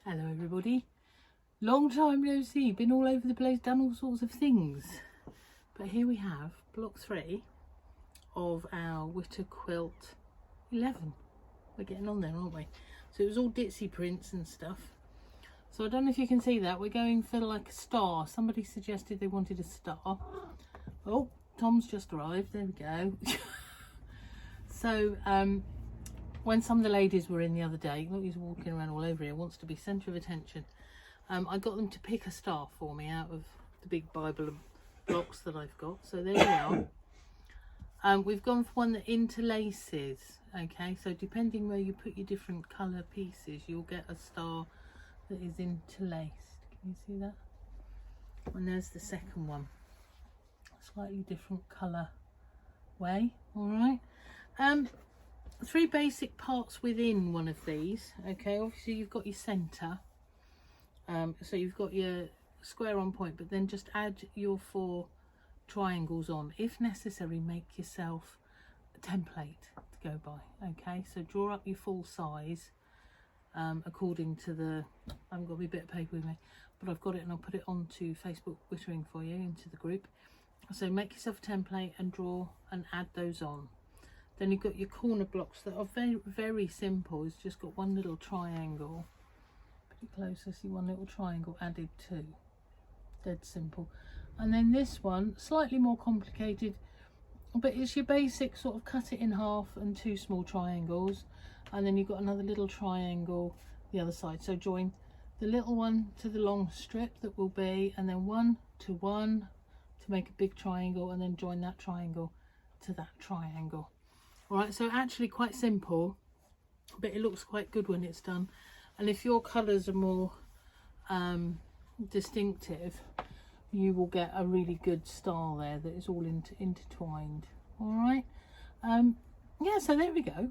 Hello everybody, long time no see, been all over the place, done all sorts of things, but here we have block 3 of our Witter Quilt 11. We're getting on there, aren't we? So it was all ditzy prints and stuff, so I don't know if you can see that. We're going for like a star. Somebody suggested they wanted a star. Oh, Tom's just arrived, there we go. So when some of the ladies were in the other day, look, he's walking around all over here, wants to be centre of attention. I got them to pick a star for me out of the big Bible of blocks that I've got. So there we are. We've gone for one that interlaces. Okay, so depending where you put your different colour pieces, you'll get a star that is interlaced. Can you see that? And there's the second one. Slightly different colour way. All right. 3 basic parts within one of these. Okay, obviously you've got your centre, so you've got your square on point, but then just add your 4 triangles on. If necessary, make yourself a template to go by. Okay, so draw up your full size according to the, I haven't got my bit of paper with me, but I've got it and I'll put it onto Facebook Wittering for you into the group. So make yourself a template and draw and add those on. Then you've got your corner blocks that are very, very simple. It's just got one little triangle. Pretty close, I see one little triangle added too. Dead simple. And then this one, slightly more complicated, but it's your basic sort of cut it in half and 2 small triangles. And then you've got another little triangle the other side. So join the little one to the long strip that will be, and then 1 to 1 to make a big triangle, and then join that triangle to that triangle. Alright, so actually quite simple, but it looks quite good when it's done. And if your colours are more distinctive, you will get a really good style there that is all intertwined. Alright, yeah, so there we go.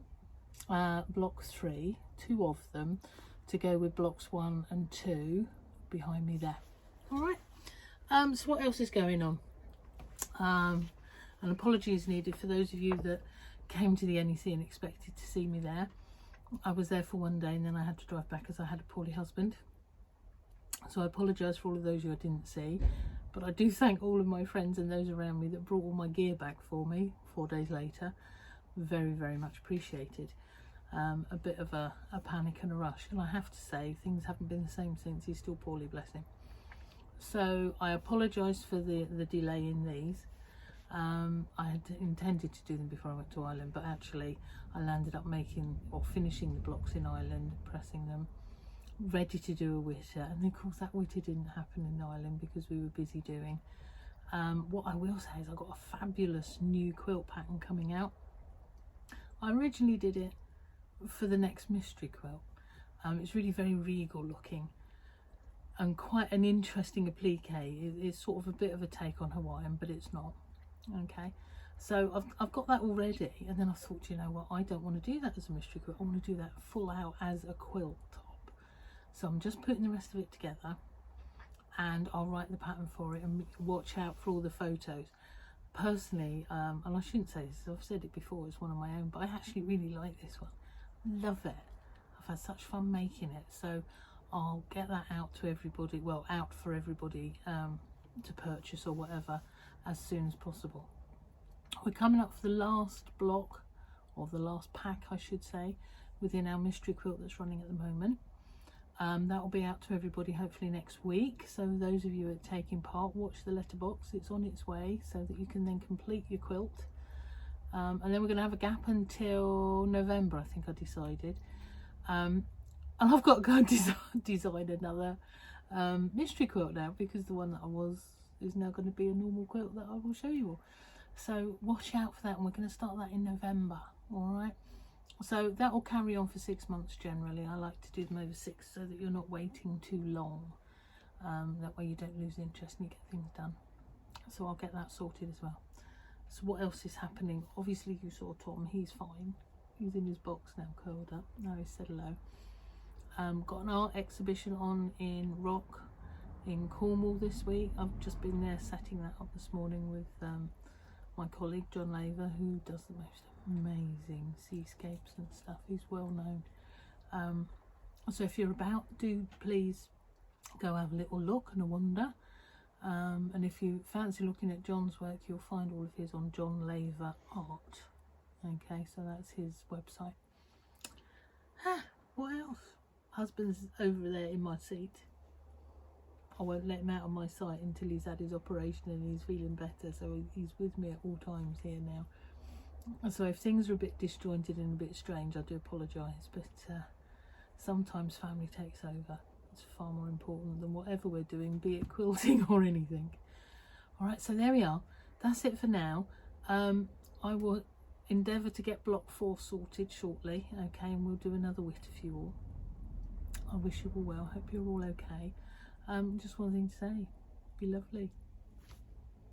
Block 3, 2 of them to go with blocks 1 and 2 behind me there. Alright, so what else is going on? And apologies needed for those of you that came to the NEC and expected to see me there. I was there for one day and then I had to drive back as I had a poorly husband. So I apologise for all of those who I didn't see, but I do thank all of my friends and those around me that brought all my gear back for me 4 days later. Very, very much appreciated. A bit of a panic and a rush, and I have to say things haven't been the same since. He's still poorly, bless him. So I apologise for the delay in these. I had intended to do them before I went to Ireland, but actually I landed up making or finishing the blocks in Ireland, pressing them, ready to do a witter, and of course that witter didn't happen in Ireland because we were busy doing. What I will say is I've got a fabulous new quilt pattern coming out. I originally did it for the next mystery quilt. It's really very regal looking and quite an interesting applique. It's sort of a bit of a take on Hawaiian, but it's not. Okay, so I've got that already, and then I thought, you know what, I don't want to do that as a mystery quilt. I want to do that full out as a quilt top. So I'm just putting the rest of it together, and I'll write the pattern for it and watch out for all the photos. Personally, and I shouldn't say this, I've said it before, it's one of my own, but I actually really like this one. Love it. I've had such fun making it, so I'll get that out to everybody, well, out for everybody to purchase or whatever as soon as possible. We're coming up for the last block, or the last pack I should say, within our mystery quilt that's running at the moment. That will be out to everybody hopefully next week, so those of you that are taking part, watch the letterbox, it's on its way, so that you can then complete your quilt. And then we're going to have a gap until November, I think I decided. And I've got to go and design another mystery quilt now, because the one that I was is now going to be a normal quilt that I will show you all. So watch out for that, and we're going to start that in November. Alright, so that will carry on for 6 months generally. I like to do them over 6 so that you're not waiting too long. That way you don't lose interest and you get things done. So I'll get that sorted as well. So what else is happening? Obviously you saw Tom, he's fine. He's in his box now, curled up. Now he's said hello. Got an art exhibition on in Rock in Cornwall this week. I've just been there setting that up this morning with my colleague John Laver, who does the most amazing seascapes and stuff. He's well known. So if you're about, do please go have a little look and a wander. And if you fancy looking at John's work, you'll find all of his on John Laver Art. Okay, so that's his website. What else? Husband's over there in my seat. I won't let him out of my sight until he's had his operation and he's feeling better, so he's with me at all times here now. So if things are a bit disjointed and a bit strange, I do apologise, but sometimes family takes over. It's far more important than whatever we're doing, be it quilting or anything. Alright, so there we are. That's it for now. I will endeavour to get block 4 sorted shortly, okay, and we'll do another whit for you all. I wish you all well, hope you're all okay. Just one thing to say, be lovely.